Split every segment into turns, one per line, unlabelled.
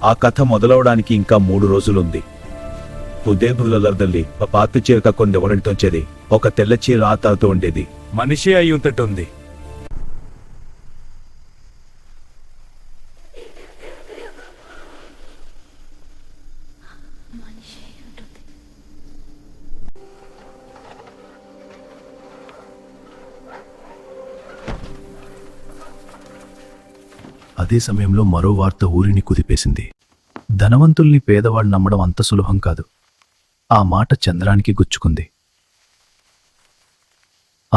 ఆ కథ మొదలవడానికి ఇంకా 3 రోజులుంది. ఉదయం బుల్లర్దల్లి ఆ పాత చీర కక్కొని ఎవరింటొచ్చేది. ఒక తెల్ల చీర ఆ తాతో ఉండేది.
మనిషి అయి ఉంటట్టుంది.
అదే సమయంలో మరో వార్త ఊరిని కుదిపేసింది. ధనవంతుల్ని పేదవాళ్ళు నమ్మడం అంత సులభం కాదు. ఆ మాట చంద్రానికి గుచ్చుకుంది.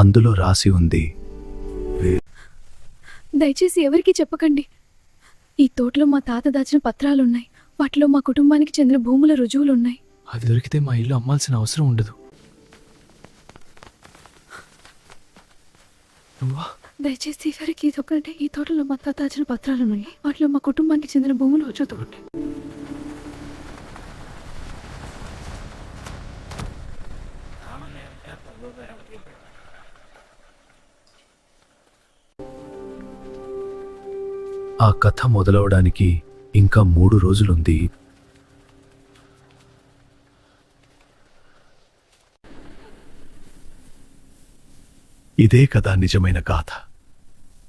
అందులో రాసి ఉంది,
దయచేసి ఎవరికీ చెప్పకండి. ఈ తోటలో మా తాత దాచిన పత్రాలున్నాయి. వాటిలో మా కుటుంబానికి చెందిన భూముల రుజువులున్నాయి.
అది దొరికితే మా ఇల్లు అమ్మాల్సిన అవసరం ఉండదు. నువ్వా?
దయచేసి ఎవరికి ఇదొకంటే ఈ తోటలో మా తాత దాచిన పత్రాలున్నాయి. వాటిలో మా కుటుంబానికి చెందిన భూముల రుజువులు.
ఆ కథ మొదలవడానికి ఇంకా 3 రోజులుంది. ఇదే కదా నిజమైన గాథ.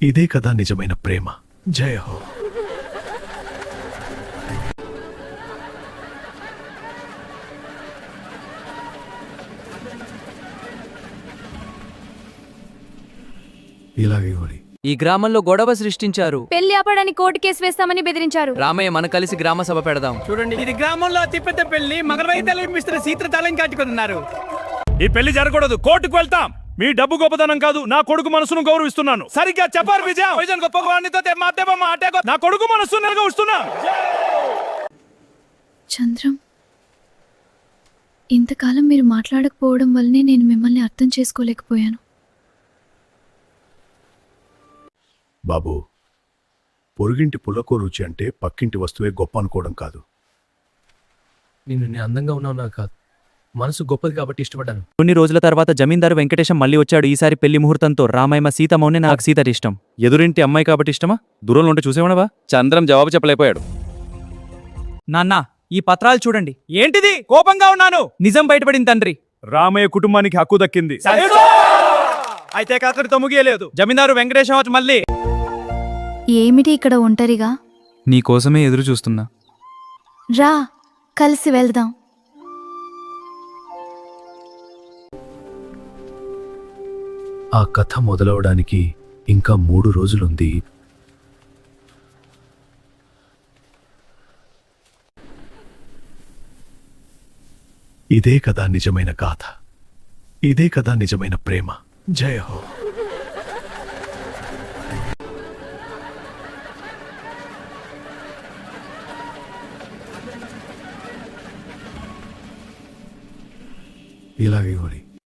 ఇదే కదా నిజమైన ప్రేమ. జయ హో. ఇలాగే ఓడి.
ఈ గ్రామంలో గొడవ సృష్టించారు.
పెళ్లి ఆపడానికి కోర్టు కేసు వేస్తామని బెదిరించారు.
రామయ్య మన కలిసి గ్రామ సభ పెడదాం.
చూడండి, ఇది గ్రామంలో అతిపెద్ద పెళ్లి. మగరైతలు మిస్టర్ సీత తాళం కట్టుకున్నారు.
ఈ పెళ్లి జరగకూడదు. కోర్టుకు వెళ్తాం. మీ డబ్బు గొప్పతనం కాదు, నా కొడుకు మనసును గౌరవిస్తున్నాను. సరిగ్గా చెప్పారు విజయం. నా కొడుకు మనస్సు నెలగొస్తున్నా.
చంద్రం, ఇంతకాలం మీరు మాట్లాడకపోవడం వల్లనే నేను మిమ్మల్ని అర్థం చేసుకోలేకపోయాను.
బాబు, పొరుగింటి పుల్లకో రుచి అంటే పక్కింటి వస్తువే గొప్ప అనుకోవడం కాదు.
నేను అందంగా ఉన్నావు నాకు కాదు, మనసు గొప్పది కాబట్టి ఇష్టపడ్డాను.
కొన్ని రోజుల తర్వాత జమీందారు వెంకటేశం మళ్ళీ వచ్చాడు. ఈసారి పెళ్లి ముహూర్తంతో రామయ్య సీతమ్మనే నాకు సీత ఇష్టం. ఎదురింటి అమ్మాయి కాబట్టి ఇష్టమా? దూరంలో ఉంటే చూసేవనవా? చంద్రం జవాబు చెప్పలేకపోయాడు. నాన్న, ఈ పత్రాలు చూడండి. ఏంటిది? కోపంగా ఉన్నాను. నిజం బయటపడింది తండ్రి.
రామయ్య కుటుంబానికి హక్కు దక్కింది.
అయితే కాకరితో ముగియలేదు. జమీందారు వెంకటేశం వచ్చి మళ్ళీ
ఏమిటి ఇక్కడ ఒంటరిగా?
నీకోసమే ఎదురు చూస్తున్నా.
రా, కలిసి వెళ్దాం.
ఆ కథ మొదలవడానికి ఇంకా 3 రోజులుంది. ఇదే కదా నిజమైన గాథ. ఇదే కదా నిజమైన ప్రేమ. జయ హో. ఇలాగే ఓడి.